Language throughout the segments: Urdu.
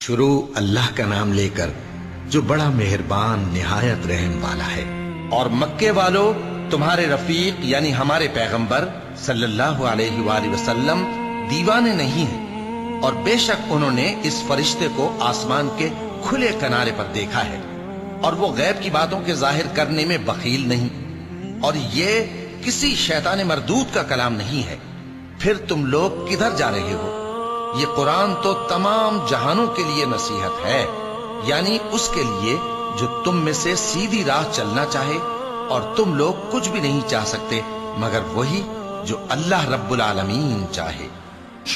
شروع اللہ کا نام لے کر جو بڑا مہربان نہایت رحم والا ہے۔ اور مکے والو تمہارے رفیق یعنی ہمارے پیغمبر صلی اللہ علیہ وآلہ وسلم دیوانے نہیں ہیں، اور بے شک انہوں نے اس فرشتے کو آسمان کے کھلے کنارے پر دیکھا ہے، اور وہ غیب کی باتوں کے ظاہر کرنے میں بخیل نہیں، اور یہ کسی شیطان مردود کا کلام نہیں ہے۔ پھر تم لوگ کدھر جا رہے ہو؟ یہ قرآن تو تمام جہانوں کے لیے نصیحت ہے، یعنی اس کے لیے جو تم میں سے سیدھی راہ چلنا چاہے، اور تم لوگ کچھ بھی نہیں چاہ سکتے مگر وہی جو اللہ رب العالمین چاہے۔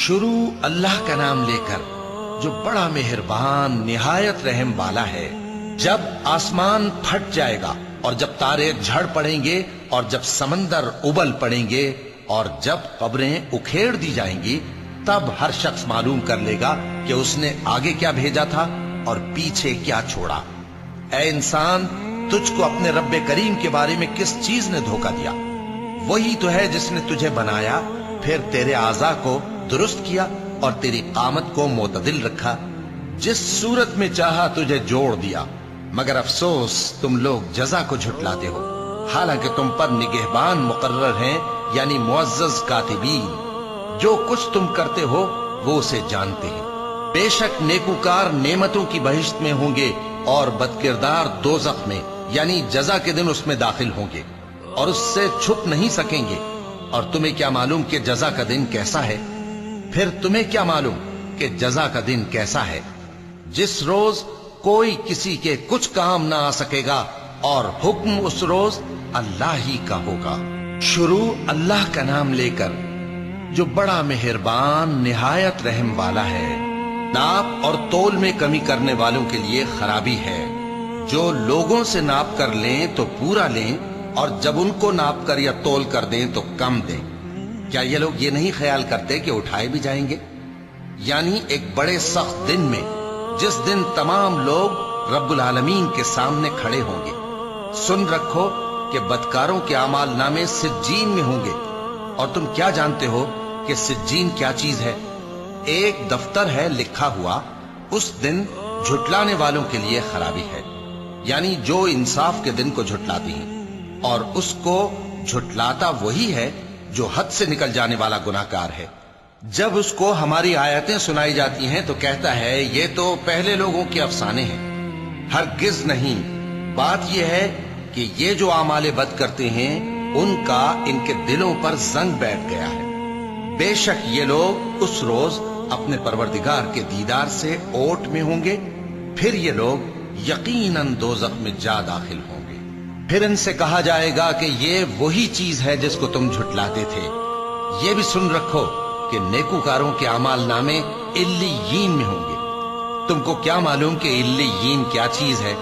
شروع اللہ کا نام لے کر جو بڑا مہربان نہایت رحم والا ہے۔ جب آسمان پھٹ جائے گا، اور جب تارے جھڑ پڑیں گے، اور جب سمندر ابل پڑیں گے، اور جب قبریں اکھیڑ دی جائیں گی، تب ہر شخص معلوم کر لے گا کہ اس نے آگے کیا بھیجا تھا اور پیچھے کیا چھوڑا۔ اے انسان، تجھ کو اپنے رب کریم کے بارے میں کس چیز نے دھوکہ دیا؟ وہی تو ہے جس نے تجھے بنایا، پھر تیرے اعضاء کو درست کیا اور تیری قامت کو معتدل رکھا، جس صورت میں چاہا تجھے جوڑ دیا، مگر افسوس تم لوگ جزا کو جھٹلاتے ہو، حالانکہ تم پر نگہبان مقرر ہیں یعنی معزز کاتبین۔ جو کچھ تم کرتے ہو وہ اسے جانتے ہیں۔ بے شک نیکوکار نعمتوں کی بہشت میں ہوں گے، اور بدکردار دوزخ میں یعنی جزا کے دن اس میں داخل ہوں گے، اور اس سے چھپ نہیں سکیں گے۔ اور تمہیں کیا معلوم کہ جزا کا دن کیسا ہے؟ پھر تمہیں کیا معلوم کہ جزا کا دن کیسا ہے؟ جس روز کوئی کسی کے کچھ کام نہ آ سکے گا، اور حکم اس روز اللہ ہی کا ہوگا۔ شروع اللہ کا نام لے کر جو بڑا مہربان نہایت رحم والا ہے۔ ناپ اور تول میں کمی کرنے والوں کے لیے خرابی ہے۔ جو لوگوں سے ناپ کر لیں تو پورا لیں، اور جب ان کو ناپ کر یا تول کر دیں تو کم دیں۔ کیا یہ لوگ یہ نہیں خیال کرتے کہ اٹھائے بھی جائیں گے؟ یعنی ایک بڑے سخت دن میں، جس دن تمام لوگ رب العالمین کے سامنے کھڑے ہوں گے۔ سن رکھو کہ بدکاروں کے اعمال نامے سجین میں ہوں گے، اور تم کیا جانتے ہو کہ سجین کیا چیز ہے؟ ایک دفتر ہے لکھا ہوا، اس دن جھٹلانے والوں کے لیے خرابی ہے، یعنی جو انصاف کے دن کو جھٹلاتی ہیں، اور اس کو جھٹلاتا وہی ہے جو حد سے نکل جانے والا گناہگار ہے۔ جب اس کو ہماری آیتیں سنائی جاتی ہیں تو کہتا ہے یہ تو پہلے لوگوں کے افسانے ہیں۔ ہرگز نہیں، بات یہ ہے کہ یہ جو اعمال بد کرتے ہیں ان کا ان کے دلوں پر زنگ بیٹھ گیا ہے۔ بے شک یہ لوگ اس روز اپنے پروردگار کے دیدار سے اوٹ میں ہوں گے، پھر یہ لوگ یقیناً دوزخ میں جا داخل ہوں گے۔ پھر ان سے کہا جائے گا کہ یہ وہی چیز ہے جس کو تم جھٹلاتے تھے۔ یہ بھی سن رکھو کہ نیکوکاروں کے اعمال نامے علیین میں ہوں گے۔ تم کو کیا معلوم کہ علیین کیا چیز ہے؟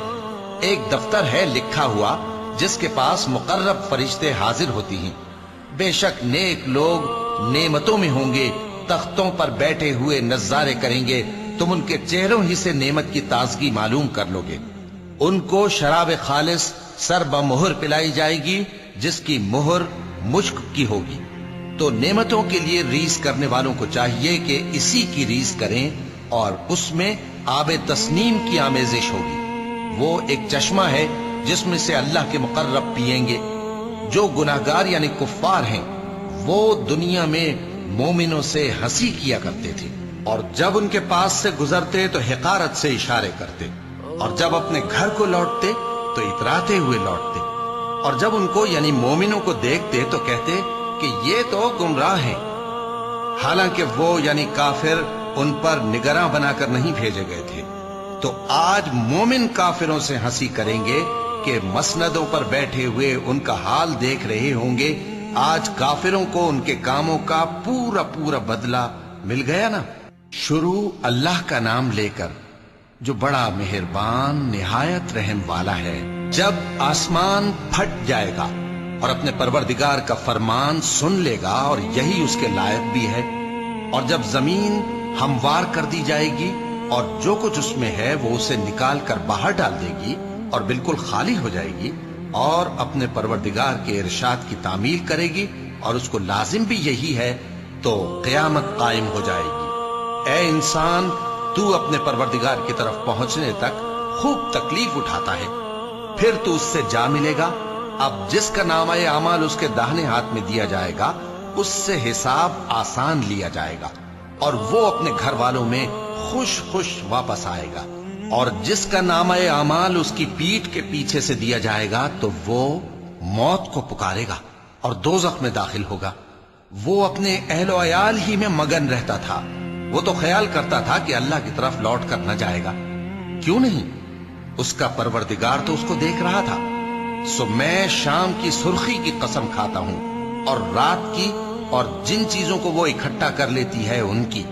ایک دفتر ہے لکھا ہوا جس کے پاس مقرب فرشتے حاضر ہوتی ہیں۔ بے شک نیک لوگ نعمتوں میں ہوں گے، تختوں پر بیٹھے ہوئے نظارے کریں گے، تم ان کے چہروں ہی سے نعمت کی تازگی معلوم کر لو گے۔ ان کو شراب خالص سر بمہر پلائی جائے گی، جس کی مہر مشک کی ہوگی۔ تو نعمتوں کے لیے ریس کرنے والوں کو چاہیے کہ اسی کی ریس کریں، اور اس میں آب تسنیم کی آمیزش ہوگی۔ وہ ایک چشمہ ہے جس میں سے اللہ کے مقرب پیئیں گے۔ جو گناہگار یعنی کفار ہیں وہ دنیا میں مومنوں سے ہنسی کیا کرتے تھے، اور جب ان کے پاس سے گزرتے تو حقارت سے اشارے کرتے، اور جب اپنے گھر کو لوٹتے تو اتراتے ہوئے لوٹتے، اور جب ان کو یعنی مومنوں کو دیکھتے تو کہتے کہ یہ تو گمراہ ہیں، حالانکہ وہ یعنی کافر ان پر نگراں بنا کر نہیں بھیجے گئے تھے۔ تو آج مومن کافروں سے ہنسی کریں گے کہ مسندوں پر بیٹھے ہوئے ان کا حال دیکھ رہے ہوں گے۔ آج کافروں کو ان کے کاموں کا پورا پورا بدلہ مل گیا نا۔ شروع اللہ کا نام لے کر جو بڑا مہربان نہایت رحم والا ہے۔ جب آسمان پھٹ جائے گا اور اپنے پروردگار کا فرمان سن لے گا، اور یہی اس کے لائق بھی ہے، اور جب زمین ہموار کر دی جائے گی اور جو کچھ اس میں ہے وہ اسے نکال کر باہر ڈال دے گی اور بالکل خالی ہو جائے گی، اور اپنے پروردگار کے ارشاد کی تعمیل کرے گی، اور اس کو لازم بھی یہی ہے، تو قیامت قائم ہو جائے گی۔ اے انسان، تو اپنے پروردگار کی طرف پہنچنے تک خوب تکلیف اٹھاتا ہے، پھر تو اس سے جا ملے گا۔ اب جس کا نامہ اعمال اس کے داہنے ہاتھ میں دیا جائے گا اس سے حساب آسان لیا جائے گا اور وہ اپنے گھر والوں میں خوش خوش واپس آئے گا، اور جس کا نامہ اعمال اس کی پیٹھ کے پیچھے سے دیا جائے گا تو وہ موت کو پکارے گا اور دوزخ میں داخل ہوگا۔ وہ اپنے اہل و عیال ہی میں مگن رہتا تھا، وہ تو خیال کرتا تھا کہ اللہ کی طرف لوٹ کر نہ جائے گا، کیوں نہیں؟ اس کا پروردگار تو اس کو دیکھ رہا تھا۔ سو میں شام کی سرخی کی قسم کھاتا ہوں اور رات کی اور جن چیزوں کو وہ اکٹھا کر لیتی ہے ان کی،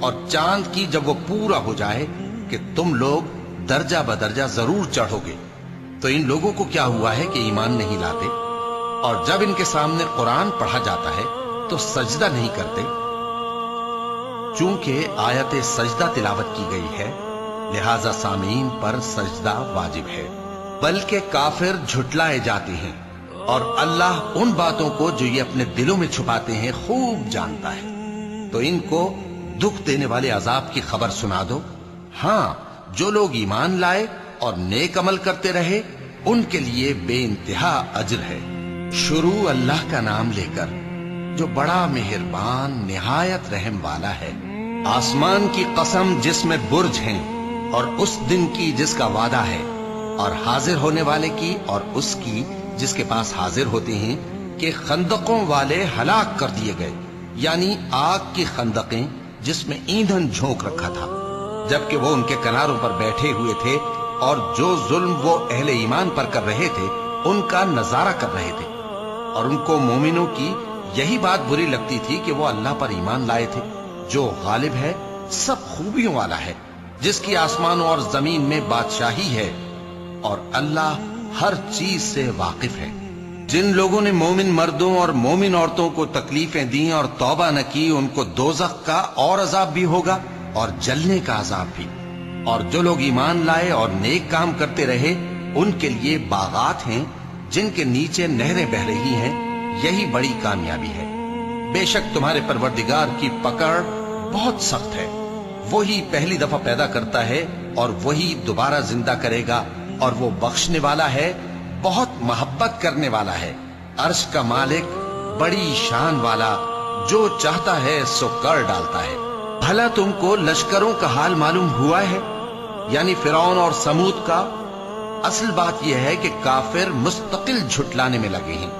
اور چاند کی جب وہ پورا ہو جائے کہ تم لوگ درجہ بدرجہ ضرور چڑھو گے۔ تو ان لوگوں کو کیا ہوا ہے کہ ایمان نہیں لاتے، اور جب ان کے سامنے قرآن پڑھا جاتا ہے تو سجدہ نہیں کرتے؟ چونکہ آیت سجدہ تلاوت کی گئی ہے لہذا سامعین پر سجدہ واجب ہے، بلکہ کافر جھٹلائے جاتے ہیں، اور اللہ ان باتوں کو جو یہ اپنے دلوں میں چھپاتے ہیں خوب جانتا ہے۔ تو ان کو دکھ دینے والے عذاب کی خبر سنا دو۔ ہاں، جو لوگ ایمان لائے اور نیک عمل کرتے رہے ان کے لیے بے انتہا اجر ہے۔ شروع اللہ کا نام لے کر جو بڑا مہربان نہایت رحم والا ہے۔ آسمان کی قسم جس میں برج ہیں، اور اس دن کی جس کا وعدہ ہے، اور حاضر ہونے والے کی اور اس کی جس کے پاس حاضر ہوتے ہیں، کہ خندقوں والے ہلاک کر دیے گئے، یعنی آگ کی خندقیں جس میں ایندھن جھونک رکھا تھا، جبکہ وہ ان کے کناروں پر بیٹھے ہوئے تھے اور جو ظلم وہ اہل ایمان پر کر رہے تھے ان کا نظارہ کر رہے تھے، اور ان کو مومنوں کی یہی بات بری لگتی تھی کہ وہ اللہ پر ایمان لائے تھے جو غالب ہے، سب خوبیوں والا ہے، جس کی آسمانوں اور زمین میں بادشاہی ہے، اور اللہ ہر چیز سے واقف ہے۔ جن لوگوں نے مومن مردوں اور مومن عورتوں کو تکلیفیں دیں اور توبہ نہ کی ان کو دوزخ کا اور عذاب بھی ہوگا اور جلنے کا عذاب بھی، اور جو لوگ ایمان لائے اور نیک کام کرتے رہے ان کے لیے باغات ہیں جن کے نیچے نہریں بہ رہی ہیں، یہی بڑی کامیابی ہے۔ بے شک تمہارے پروردگار کی پکڑ بہت سخت ہے، وہی پہلی دفعہ پیدا کرتا ہے اور وہی دوبارہ زندہ کرے گا، اور وہ بخشنے والا ہے، بہت محبت کرنے والا ہے، عرش کا مالک، بڑی شان والا، جو چاہتا ہے سو کر ڈالتا ہے۔ بھلا تم کو لشکروں کا حال معلوم ہوا ہے، یعنی فرعون اور سمود کا؟ اصل بات یہ ہے کہ کافر مستقل جھٹلانے میں لگے ہیں،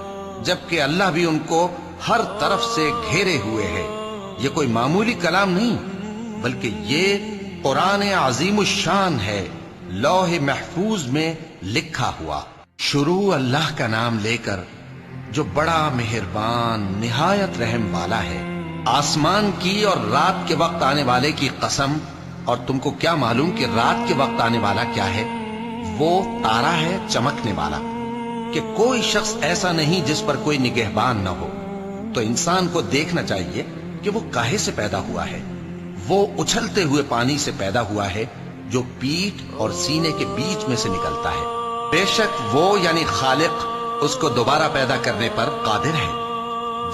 جبکہ اللہ بھی ان کو ہر طرف سے گھیرے ہوئے ہے۔ یہ کوئی معمولی کلام نہیں بلکہ یہ قرآن عظیم الشان ہے، لوح محفوظ میں لکھا ہوا۔ شروع اللہ کا نام لے کر جو بڑا مہربان نہایت رحم والا ہے۔ آسمان کی اور رات کے وقت آنے والے کی قسم، اور تم کو کیا معلوم کہ رات کے وقت آنے والا کیا ہے؟ وہ تارا ہے چمکنے والا، کہ کوئی شخص ایسا نہیں جس پر کوئی نگہبان نہ ہو۔ تو انسان کو دیکھنا چاہیے کہ وہ کاہے سے پیدا ہوا ہے۔ وہ اچھلتے ہوئے پانی سے پیدا ہوا ہے جو پیٹھ اور سینے کے بیچ میں سے نکلتا ہے۔ بے شک وہ یعنی خالق اس کو دوبارہ پیدا کرنے پر قادر ہے۔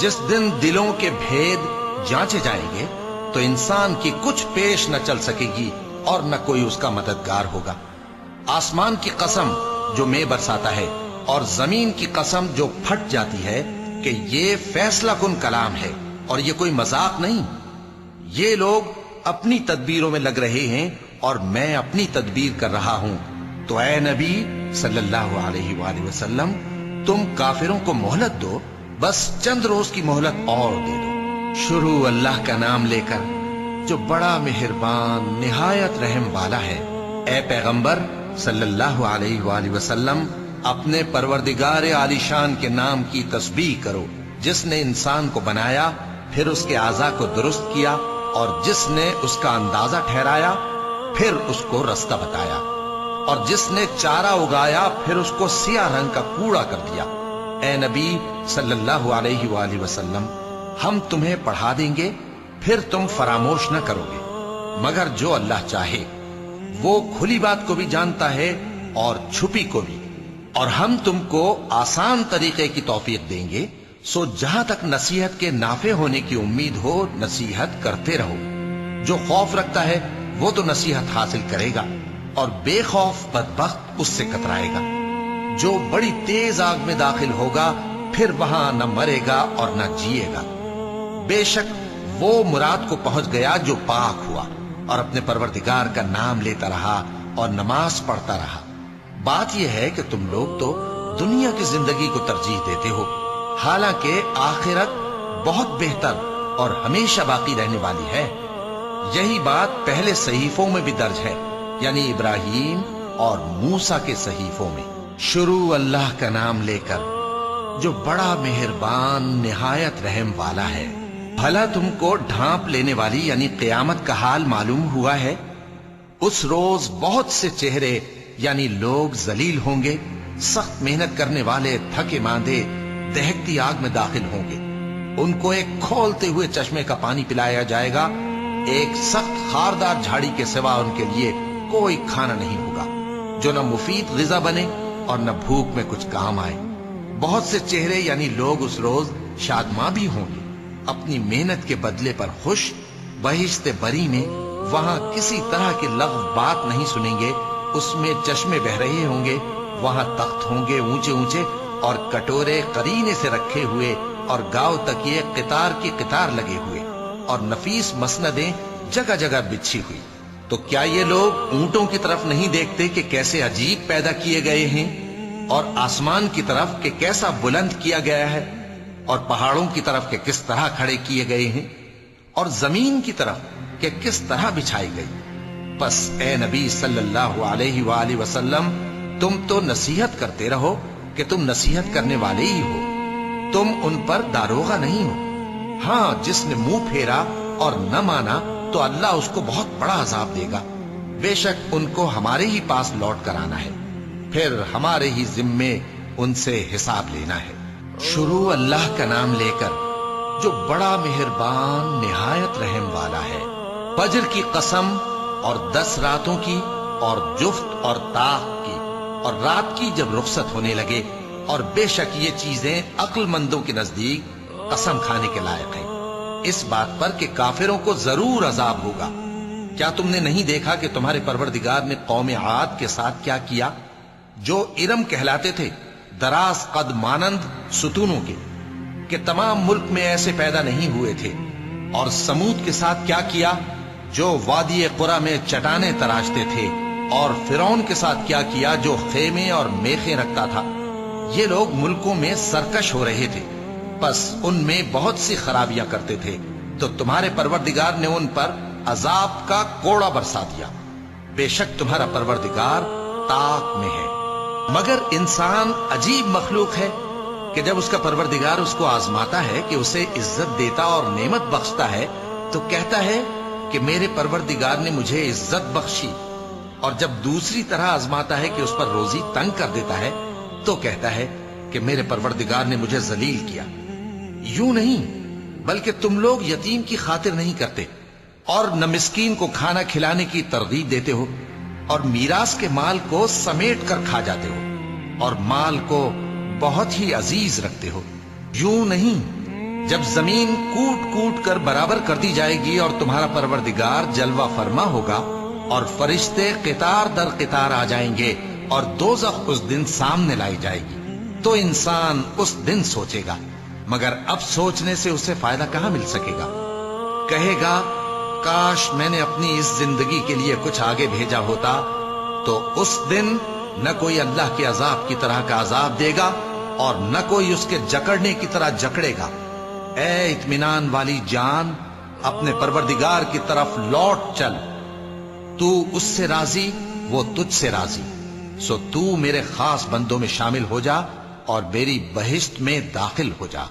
جس دن دلوں کے بھید جانچے جائیں گے تو انسان کی کچھ پیش نہ چل سکے گی اور نہ کوئی اس کا مددگار ہوگا۔ آسمان کی قسم جو مے برساتا ہے، اور زمین کی قسم جو پھٹ جاتی ہے، کہ یہ فیصلہ کن کلام ہے اور یہ کوئی مذاق نہیں۔ یہ لوگ اپنی تدبیروں میں لگ رہے ہیں اور میں اپنی تدبیر کر رہا ہوں۔ تو اے نبی صلی اللہ علیہ وآلہ وسلم، تم کافروں کو مہلت دو، بس چند روز کی مہلت اور دے دو۔ شروع اللہ کا نام لے کر جو بڑا مہربان نہایت رحم والا ہے۔ اے پیغمبر صلی اللہ علیہ وآلہ وسلم، اپنے پروردگار عالی شان کے نام کی تسبیح کرو، جس نے انسان کو بنایا، پھر اس کے اعضاء کو درست کیا، اور جس نے اس کا اندازہ ٹھہرایا، پھر اس کو رستہ بتایا، اور جس نے چارہ اگایا، پھر اس کو سیاہ رنگ کا کوڑا کر دیا۔ اے نبی صلی اللہ علیہ وآلہ وسلم، ہم تمہیں پڑھا دیں گے، پھر تم فراموش نہ کرو گے، مگر جو اللہ چاہے۔ وہ کھلی بات کو بھی جانتا ہے اور چھپی کو بھی، اور ہم تم کو آسان طریقے کی توفیق دیں گے، سو جہاں تک نصیحت کے نافع ہونے کی امید ہو نصیحت کرتے رہو۔ جو خوف رکھتا ہے وہ تو نصیحت حاصل کرے گا اور بے خوف بدبخت اس سے کترائے گا۔ جو بڑی تیز آگ میں داخل ہوگا پھر وہاں نہ مرے گا اور نہ جیے گا۔ بے شک وہ مراد کو پہنچ گیا جو پاک ہوا اور اپنے پروردگار کا نام لیتا رہا اور نماز پڑھتا رہا۔ بات یہ ہے کہ تم لوگ تو دنیا کی زندگی کو ترجیح دیتے ہو، حالانکہ آخرت بہت بہتر اور ہمیشہ باقی رہنے والی ہے۔ یہی بات پہلے صحیفوں میں بھی درج ہے، یعنی ابراہیم اور موسیٰ کے صحیفوں میں۔ شروع اللہ کا نام لے کر جو بڑا مہربان نہایت رحم والا ہے۔ بھلا تم کو ڈھانپ لینے والی یعنی قیامت کا حال معلوم ہوا ہے؟ اس روز بہت سے چہرے یعنی لوگ ذلیل ہوں گے، سخت محنت کرنے والے تھکے ماندے دہکتی آگ میں داخل ہوں گے۔ ان کو ایک کھولتے ہوئے چشمے کا پانی پلایا جائے گا، ایک سخت خاردار جھاڑی کے سوا ان کے لیے کوئی کھانا نہیں ہوگا جو نہ مفید غذا بنے اور نہ بھوک میں کچھ کام آئے۔ بہت سے چہرے یعنی لوگ اس روز شادماں بھی ہوں گے، اپنی محنت کے بدلے پر خوش، بہشت بری میں وہاں کسی طرح کی لغو بات نہیں سنیں گے۔ اس میں چشمے بہ رہے ہوں گے، وہاں تخت ہوں گے اونچے اونچے اور کٹورے قرینے سے رکھے ہوئے اور گاؤ تک یہ قطار کی قطار لگے ہوئے اور نفیس مسندیں جگہ جگہ بچھی ہوئی۔ تو کیا یہ لوگ اونٹوں کی طرف نہیں دیکھتے کہ کیسے عجیب پیدا کیے گئے ہیں، اور آسمان کی طرف کہ کیسا بلند کیا گیا ہے، اور پہاڑوں کی طرف کہ کس طرح کھڑے کیے گئے ہیں، اور زمین کی طرف کہ کس طرح بچھائی گئی؟ پس اے نبی صلی اللہ علیہ وآلہ وسلم، تم تو نصیحت کرتے رہو کہ تم نصیحت کرنے والے ہی ہو، تم ان پر داروغہ نہیں ہو۔ ہاں، جس نے منہ پھیرا اور نہ مانا تو اللہ اس کو بہت بڑا عذاب دے گا۔ بے شک ان کو ہمارے ہی پاس لوٹ کر آنا ہے، پھر ہمارے ہی ذمے ان سے حساب لینا ہے۔ شروع اللہ کا نام لے کر جو بڑا مہربان نہایت رحم والا ہے۔ فجر کی قسم اور 10 راتوں کی اور جفت اور طاق کی اور رات کی جب رخصت ہونے لگے، اور بے شک یہ چیزیں عقل مندوں کے نزدیک قسم کھانے کے لائق ہیں، اس بات پر کہ کافروں کو ضرور عذاب ہوگا۔ کیا تم نے نہیں دیکھا کہ تمہارے پروردگار نے قوم عاد کے ساتھ کیا کیا، جو ارم کہلاتے تھے، دراز قد مانند ستونوں کے، کہ تمام ملک میں ایسے پیدا نہیں ہوئے تھے؟ اور سمود کے ساتھ کیا کیا، جو وادی قرا میں چٹانیں تراشتے تھے؟ اور فرعون کے ساتھ کیا کیا، جو خیمے اور میخیں رکھتا تھا؟ یہ لوگ ملکوں میں سرکش ہو رہے تھے، پس ان میں بہت سی خرابیاں کرتے تھے، تو تمہارے پروردگار نے ان پر عذاب کا کوڑا برسا دیا۔ بے شک تمہارا پروردگار طاق میں ہے۔ مگر انسان عجیب مخلوق ہے کہ جب اس کا پروردگار اس کو آزماتا ہے کہ اسے عزت دیتا اور نعمت بخشتا ہے تو کہتا ہے کہ میرے پروردگار نے مجھے عزت بخشی، اور جب دوسری طرح آزماتا ہے کہ اس پر روزی تنگ کر دیتا ہے تو کہتا ہے کہ میرے پروردگار نے مجھے ذلیل کیا۔ یوں نہیں، بلکہ تم لوگ یتیم کی خاطر نہیں کرتے اور نہ مسکین کو کھانا کھلانے کی ترغیب دیتے ہو، اور میراث کے مال کو سمیٹ کر کھا جاتے ہو اور مال کو بہت ہی عزیز رکھتے ہو۔ یوں نہیں، جب زمین کوٹ کوٹ کر برابر کر دی جائے گی اور تمہارا پروردگار جلوہ فرما ہوگا اور فرشتے قطار در قطار آ جائیں گے اور دوزخ اس دن سامنے لائی جائے گی، تو انسان اس دن سوچے گا، مگر اب سوچنے سے اسے فائدہ کہاں مل سکے گا؟ کہے گا کاش میں نے اپنی اس زندگی کے لیے کچھ آگے بھیجا ہوتا، تو اس دن نہ کوئی اللہ کے عذاب کی طرح کا عذاب دے گا اور نہ کوئی اس کے جکڑنے کی طرح جکڑے گا۔ اے اطمینان والی جان، اپنے پروردگار کی طرف لوٹ چل، تو اس سے راضی، وہ تجھ سے راضی، سو تو میرے خاص بندوں میں شامل ہو جا اور میری بہشت میں داخل ہو جا۔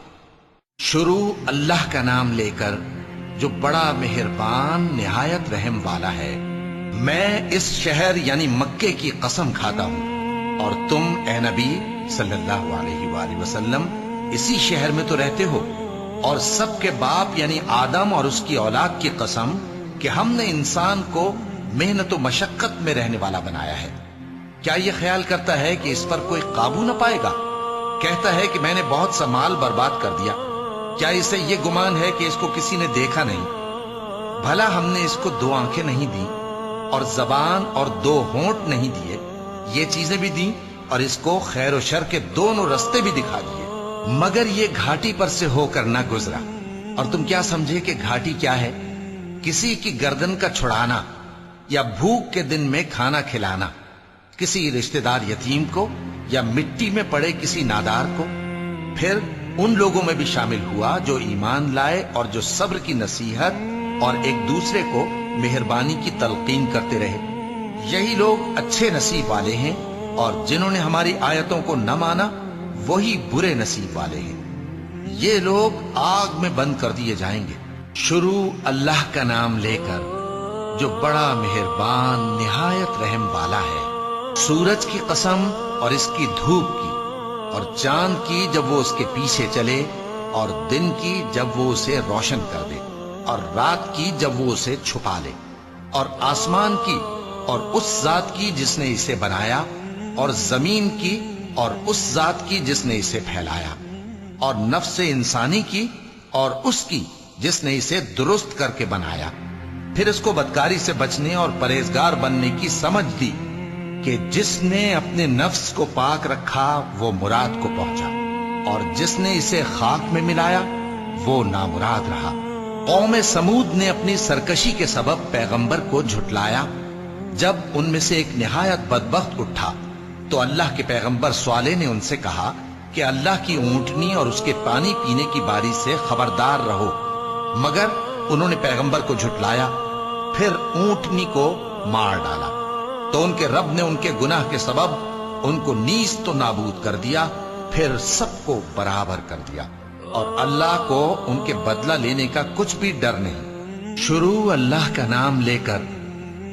شروع اللہ کا نام لے کر جو بڑا مہربان نہایت رحم والا ہے۔ میں اس شہر یعنی مکے کی قسم کھاتا ہوں، اور تم اے نبی صلی اللہ علیہ وآلہ وسلم اسی شہر میں تو رہتے ہو، اور سب کے باپ یعنی آدم اور اس کی اولاد کی قسم کہ ہم نے انسان کو محنت و مشقت میں رہنے والا بنایا ہے۔ کیا یہ خیال کرتا ہے کہ اس پر کوئی قابو نہ پائے گا؟ کہتا ہے کہ میں نے بہت سا مال برباد کر دیا۔ کیا اسے یہ گمان ہے کہ اس کو کسی نے دیکھا نہیں؟ بھلا ہم نے اس کو 2 آنکھیں نہیں دی اور زبان اور 2 ہونٹ نہیں دیے، یہ چیزیں بھی دیں، اور اس کو خیر و شر کے دونوں رستے بھی دکھا دیے، مگر یہ گھاٹی پر سے ہو کر نہ گزرا۔ اور تم کیا سمجھے کہ گھاٹی کیا ہے؟ کسی کی گردن کا چھڑانا، یا بھوک کے دن میں کھانا کھلانا، کسی رشتہ دار یتیم کو، یا مٹی میں پڑے کسی نادار کو۔ پھر ان لوگوں میں بھی شامل ہوا جو ایمان لائے اور جو صبر کی نصیحت اور ایک دوسرے کو مہربانی کی تلقین کرتے رہے۔ یہی لوگ اچھے نصیب والے ہیں، اور جنہوں نے ہماری آیتوں کو نہ مانا وہی برے نصیب والے ہیں۔ یہ لوگ آگ میں بند کر دیے جائیں گے۔ شروع اللہ کا نام لے کر جو بڑا مہربان نہایت رحم والا ہے۔ سورج کی قسم اور اس کی دھوپ کی، اور چاند کی جب وہ اس کے پیچھے چلے، اور دن کی جب وہ اسے روشن کر دے، اور رات کی جب وہ اسے چھپا لے، اور آسمان کی اور اس ذات کی جس نے اسے بنایا، اور زمین کی اور اس ذات کی جس نے اسے پھیلایا، اور نفس انسانی کی اور اس کی جس نے اسے درست کر کے بنایا۔ پھر اس کو بدکاری سے بچنے اور پرہیزگار بننے کی سمجھ دی کہ جس نے اپنے نفس کو پاک رکھا وہ مراد کو پہنچا، اور جس نے اسے خاک میں ملایا وہ نامراد رہا۔ قوم سمود نے اپنی سرکشی کے سبب پیغمبر کو جھٹلایا۔ جب ان میں سے ایک نہایت بدبخت اٹھا تو اللہ کے پیغمبر صالح نے ان سے کہا کہ اللہ کی اونٹنی اور اس کے پانی پینے کی باری سے خبردار رہو، مگر انہوں نے پیغمبر کو جھٹلایا۔ پھر اونٹنی کو مار ڈالا تو ان کے رب نے ان کے گناہ کے سبب ان کو نیست و نابود کر دیا، پھر سب کو برابر کر دیا، اور اللہ کو ان کے بدلہ لینے کا کچھ بھی ڈر نہیں۔ شروع اللہ کا نام لے کر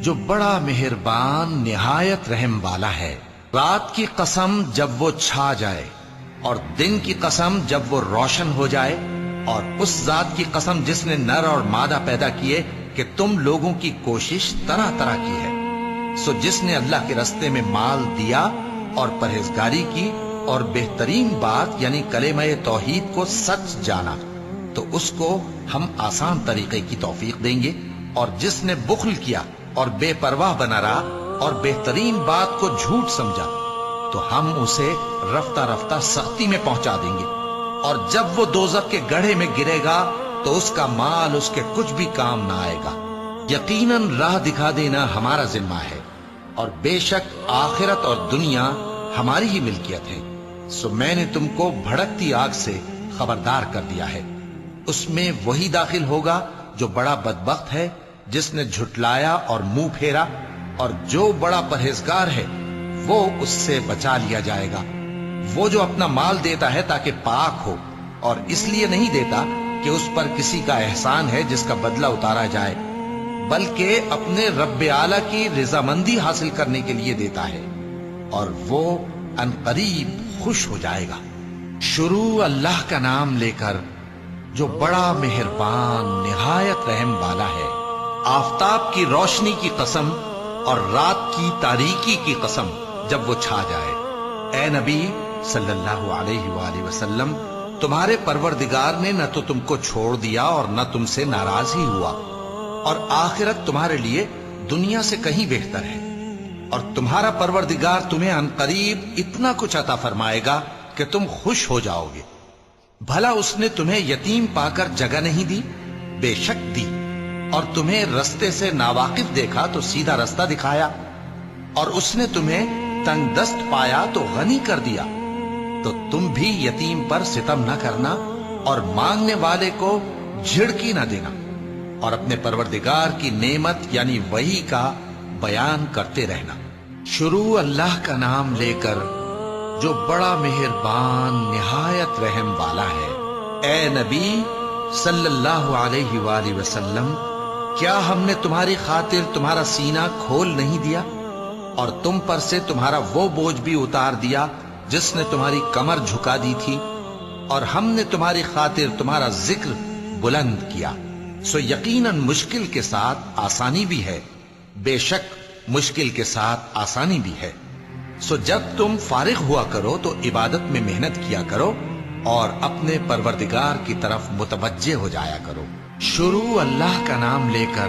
جو بڑا مہربان نہایت رحم والا ہے۔ رات کی قسم جب وہ چھا جائے، اور دن کی قسم جب وہ روشن ہو جائے، اور اس ذات کی قسم جس نے نر اور مادہ پیدا کیے کہ تم لوگوں کی کوشش طرح طرح کی ہے۔ سو جس نے اللہ کے رستے میں مال دیا اور پرہیزگاری کی اور بہترین بات یعنی کلمہ توحید کو سچ جانا، تو اس کو ہم آسان طریقے کی توفیق دیں گے، اور جس نے بخل کیا اور بے پرواہ بنا رہا اور بہترین بات کو جھوٹ سمجھا، تو ہم اسے رفتہ رفتہ سختی میں پہنچا دیں گے، اور جب وہ دوزخ کے گڑھے میں گرے گا تو اس کا مال اس کے کچھ بھی کام نہ آئے گا۔ یقیناً راہ دکھا دینا ہمارا ذمہ ہے، اور بے شک آخرت اور دنیا ہماری ہی ملکیت ہے۔ سو میں نے تم کو بھڑکتی آگ سے خبردار کر دیا ہے، اس میں وہی داخل ہوگا جو بڑا بدبخت ہے، جس نے جھٹلایا اور منہ پھیرا، اور جو بڑا پرہیزگار ہے وہ اس سے بچا لیا جائے گا۔ وہ جو اپنا مال دیتا ہے تاکہ پاک ہو، اور اس لیے نہیں دیتا کہ اس پر کسی کا احسان ہے جس کا بدلہ اتارا جائے، بلکہ اپنے رب اعلیٰ کی رضامندی حاصل کرنے کے لیے دیتا ہے، اور وہ عنقریب خوش ہو جائے گا۔ شروع اللہ کا نام لے کر جو بڑا مہربان نہایت رحم والا ہے۔ آفتاب کی روشنی کی قسم اور رات کی تاریکی کی قسم جب وہ چھا جائے۔ اے نبی صلی اللہ علیہ وآلہ وسلم، تمہارے پروردگار نے نہ تو تم کو چھوڑ دیا اور نہ تم سے ناراض ہی ہوا، اور آخرت تمہارے لیے دنیا سے کہیں بہتر ہے، اور تمہارا پروردگار تمہیں عنقریب اتنا کچھ عطا فرمائے گا کہ تم خوش ہو جاؤ گے۔ بھلا اس نے تمہیں یتیم پا کر جگہ نہیں دی؟ بے شک دی، اور تمہیں رستے سے ناواقف دیکھا تو سیدھا رستہ دکھایا، اور اس نے تمہیں تنگ دست پایا تو غنی کر دیا۔ تو تم بھی یتیم پر ستم نہ کرنا، اور مانگنے والے کو جھڑکی نہ دینا، اور اپنے پروردگار کی نعمت یعنی وحی کا بیان کرتے رہنا۔ شروع اللہ کا نام لے کر جو بڑا مہربان نہایت رحم والا ہے۔ اے نبی صلی اللہ علیہ وآلہ وسلم، کیا ہم نے تمہاری خاطر تمہارا سینہ کھول نہیں دیا، اور تم پر سے تمہارا وہ بوجھ بھی اتار دیا جس نے تمہاری کمر جھکا دی تھی، اور ہم نے تمہاری خاطر تمہارا ذکر بلند کیا۔ سو یقیناً مشکل کے ساتھ آسانی بھی ہے، بے شک مشکل کے ساتھ آسانی بھی ہے۔ سو جب تم فارغ ہوا کرو تو عبادت میں محنت کیا کرو، اور اپنے پروردگار کی طرف متوجہ ہو جایا کرو۔ شروع اللہ کا نام لے کر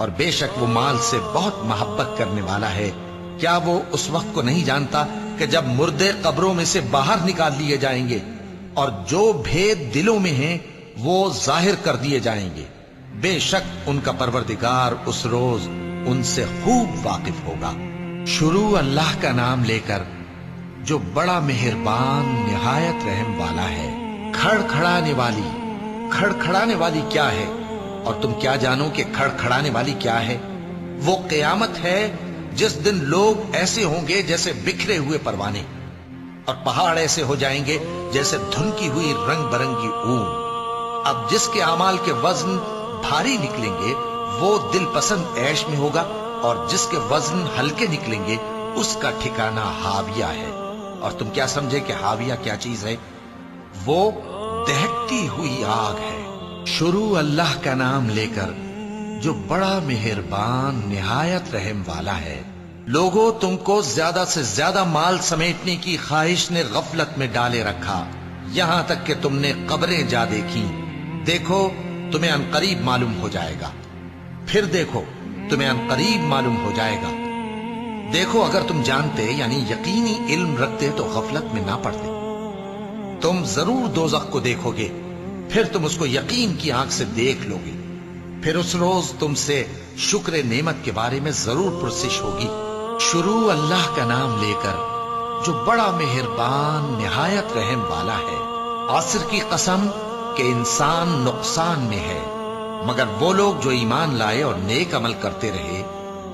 اور بے شک وہ مال سے بہت محبت کرنے والا ہے۔ کیا وہ اس وقت کو نہیں جانتا کہ جب مردے قبروں میں سے باہر نکال لیے جائیں گے اور جو بھید دلوں میں ہیں وہ ظاہر کر دیے جائیں گے، بے شک ان کا پروردگار اس روز ان سے خوب واقف ہوگا۔ شروع اللہ کا نام لے کر جو بڑا مہربان نہایت رحم والا ہے۔ کھڑکھڑانے والی، کھڑکھڑانے والی کیا ہے؟ اور تم کیا جانو کہ کھڑکھڑانے والی کیا ہے؟ وہ قیامت ہے جس دن لوگ ایسے ہوں گے جیسے بکھرے ہوئے پروانے، اور پہاڑ ایسے ہو جائیں گے جیسے دھنکی ہوئی رنگ برنگی اون۔ اب جس کے اعمال کے وزن بھاری نکلیں گے وہ دل پسند عیش میں ہوگا، اور جس کے وزن ہلکے نکلیں گے اس کا ٹھکانہ ہاویہ ہے۔ اور تم کیا سمجھے کہ ہاویہ کیا چیز ہے؟ وہ دہکتی ہوئی آگ ہے۔ شروع اللہ کا نام لے کر جو بڑا مہربان نہایت رحم والا ہے۔ لوگوں، تم کو زیادہ سے زیادہ مال سمیٹنے کی خواہش نے غفلت میں ڈالے رکھا، یہاں تک کہ تم نے قبریں جا دیکھی۔ دیکھو تمہیں عنقریب معلوم ہو جائے گا، پھر دیکھو تمہیں عنقریب معلوم ہو جائے گا۔ دیکھو اگر تم جانتے یعنی یقینی علم رکھتے تو غفلت میں نہ پڑتے۔ تم ضرور دوزخ کو دیکھو گے، پھر تم اس کو یقین کی آنکھ سے دیکھ لو گے، پھر اس روز تم سے شکر نعمت کے بارے میں ضرور پرسش ہوگی۔ شروع اللہ کا نام لے کر جو بڑا مہربان نہایت رحم والا ہے۔ عصر کی قسم کہ انسان نقصان میں ہے، مگر وہ لوگ جو ایمان لائے اور نیک عمل کرتے رہے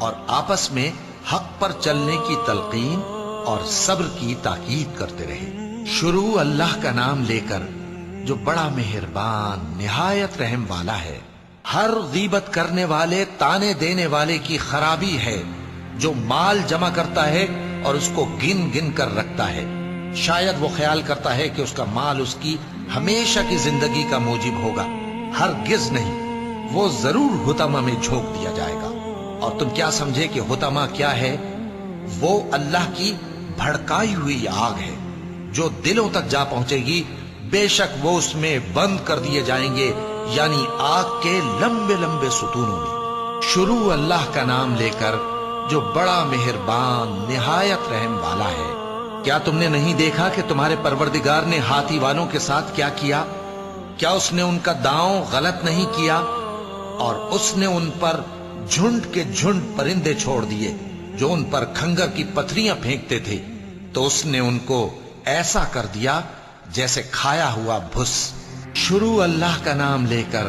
اور آپس میں حق پر چلنے کی تلقین اور صبر کی تاکید کرتے رہے۔ شروع اللہ کا نام لے کر جو بڑا مہربان نہایت رحم والا ہے۔ ہر غیبت کرنے والے، تانے دینے والے کی خرابی ہے جو مال جمع کرتا ہے اور اس کو گن گن کر رکھتا ہے۔ شاید وہ خیال کرتا ہے کہ اس کا مال اس کی ہمیشہ کی زندگی کا موجب ہوگا، ہرگز نہیں، وہ ضرور حطمہ میں جھونک دیا جائے گا۔ اور تم کیا سمجھے کہ حطمہ کیا ہے؟ وہ اللہ کی بھڑکائی ہوئی آگ ہے جو دلوں تک جا پہنچے گی، بے شک وہ اس میں بند کر دیے جائیں گے، یعنی آگ کے لمبے لمبے ستونوں میں۔ شروع اللہ کا نام لے کر جو بڑا مہربان نہایت رحم والا ہے۔ کیا تم نے نہیں دیکھا کہ تمہارے پروردگار نے ہاتھی والوں کے ساتھ کیا کیا؟ کیا اس نے ان کا داؤں غلط نہیں کیا؟ اور اس نے ان پر جھنڈ کے جھنڈ پرندے چھوڑ دیے جو ان پر کھنگر کی پتھریاں پھینکتے تھے، تو اس نے ان کو ایسا کر دیا جیسے کھایا ہوا بھس۔ شروع اللہ کا نام لے کر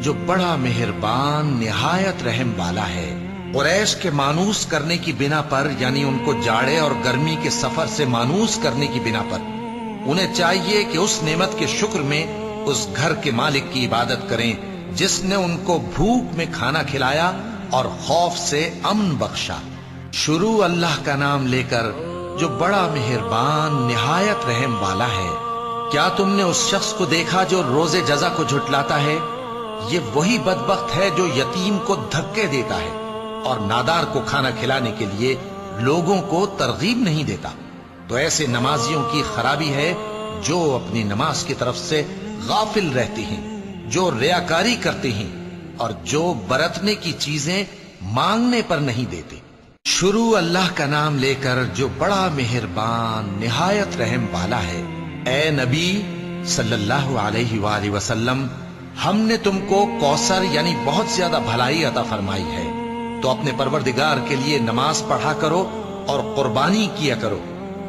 جو بڑا مہربان نہایت رحم والا ہے۔ قریش کے مانوس کرنے کی بنا پر، یعنی ان کو جاڑے اور گرمی کے سفر سے مانوس کرنے کی بنا پر، انہیں چاہیے کہ اس نعمت کے شکر میں اس گھر کے مالک کی عبادت کریں جس نے ان کو بھوک میں کھانا کھلایا اور خوف سے امن بخشا۔ شروع اللہ کا نام لے کر جو بڑا مہربان نہایت رحم والا ہے۔ کیا تم نے اس شخص کو دیکھا جو روز جزا کو جھٹلاتا ہے؟ یہ وہی بدبخت ہے جو یتیم کو دھکے دیتا ہے اور نادار کو کھانا کھلانے کے لیے لوگوں کو ترغیب نہیں دیتا۔ تو ایسے نمازیوں کی خرابی ہے جو اپنی نماز کی طرف سے غافل رہتے ہیں، جو ریاکاری کرتے ہیں اور جو برتنے کی چیزیں مانگنے پر نہیں دیتے۔ شروع اللہ کا نام لے کر جو بڑا مہربان نہایت رحم والا ہے۔ اے نبی صلی اللہ علیہ وآلہ وسلم، ہم نے تم کو کوثر یعنی بہت زیادہ بھلائی عطا فرمائی ہے، تو اپنے پروردگار کے لیے نماز پڑھا کرو اور قربانی کیا کرو،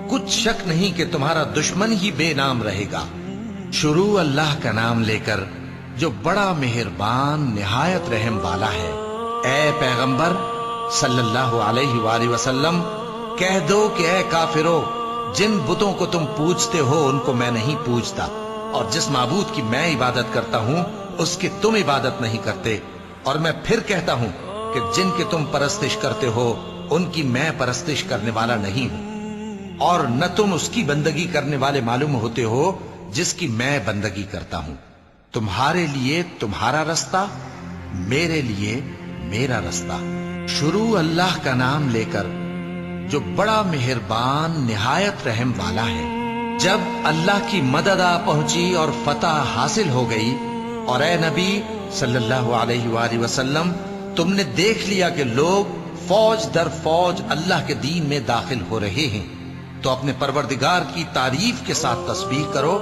کچھ شک نہیں کہ تمہارا دشمن ہی بے نام رہے گا۔ شروع اللہ کا نام لے کر جو بڑا مہربان نہایت رحم والا ہے۔ اے پیغمبر صلی اللہ علیہ وآلہ وسلم، کہہ دو کہ اے کافرو، جن بتوں کو تم پوجتے ہو ان کو میں نہیں پوجتا، اور جس معبود کی میں عبادت کرتا ہوں اس کی تم عبادت نہیں کرتے، اور میں پھر کہتا ہوں کہ جن کی تم پرستش کرتے ہو ان کی میں پرستش کرنے والا نہیں ہوں، اور نہ تم اس کی بندگی کرنے والے معلوم ہوتے ہو جس کی میں بندگی کرتا ہوں۔ تمہارے لیے تمہارا رستہ، میرے لیے میرا رستہ۔ شروع اللہ کا نام لے کر جو بڑا مہربان نہایت رحم والا ہے۔ جب اللہ کی مدد آ پہنچی اور فتح حاصل ہو گئی، اور اے نبی صلی اللہ علیہ وآلہ وسلم تم نے دیکھ لیا کہ لوگ فوج در فوج اللہ کے دین میں داخل ہو رہے ہیں، تو اپنے پروردگار کی تعریف کے ساتھ تسبیح کرو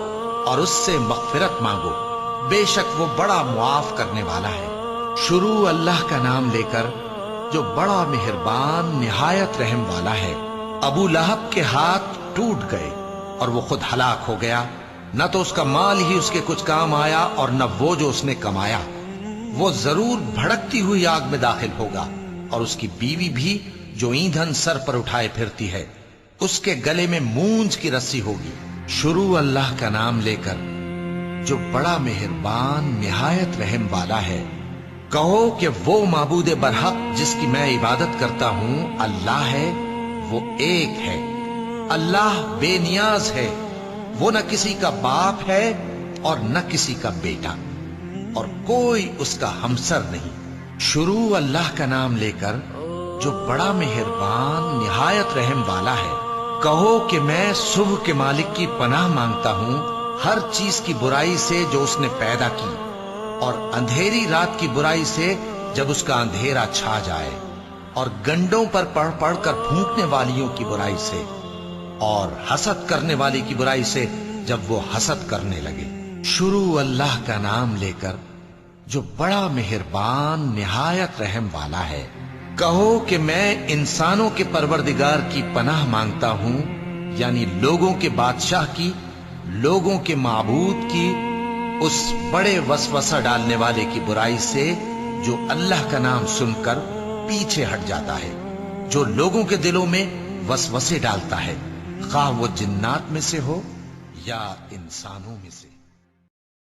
اور اس سے مغفرت مانگو، بے شک وہ بڑا معاف کرنے والا ہے۔ شروع اللہ کا نام لے کر جو بڑا مہربان نہایت رحم والا ہے۔ ابو لہب کے ہاتھ ٹوٹ گئے اور وہ خود ہلاک ہو گیا، نہ تو اس کا مال ہی اس کے کچھ کام آیا اور نہ وہ جو اس نے کمایا۔ وہ ضرور بھڑکتی ہوئی آگ میں داخل ہوگا، اور اس کی بیوی بھی جو ایندھن سر پر اٹھائے پھرتی ہے، اس کے گلے میں مونج کی رسی ہوگی۔ شروع اللہ کا نام لے کر جو بڑا مہربان نہایت رحم والا ہے۔ کہو کہ وہ معبود برحق جس کی میں عبادت کرتا ہوں اللہ ہے، وہ ایک ہے، اللہ بے نیاز ہے، وہ نہ کسی کا باپ ہے اور نہ کسی کا بیٹا، اور کوئی اس کا ہمسر نہیں۔ شروع اللہ کا نام لے کر جو بڑا مہربان نہایت رحم والا ہے۔ کہو کہ میں صبح کے مالک کی پناہ مانگتا ہوں ہر چیز کی برائی سے جو اس نے پیدا کی، اور اندھیری رات کی برائی سے جب اس کا اندھیرا چھا جائے، اور گنڈوں پر پڑھ پڑھ کر پھونکنے والیوں کی برائی سے، اور حسد کرنے والی کی برائی سے جب وہ حسد کرنے لگے۔ شروع اللہ کا نام لے کر جو بڑا مہربان نہایت رحم والا ہے۔ کہو کہ میں انسانوں کے پروردگار کی پناہ مانگتا ہوں، یعنی لوگوں کے بادشاہ کی، لوگوں کے معبود کی، اس بڑے وسوسہ ڈالنے والے کی برائی سے جو اللہ کا نام سن کر پیچھے ہٹ جاتا ہے، جو لوگوں کے دلوں میں وسوسے ڈالتا ہے، خواہ وہ جنات میں سے ہو یا انسانوں میں سے۔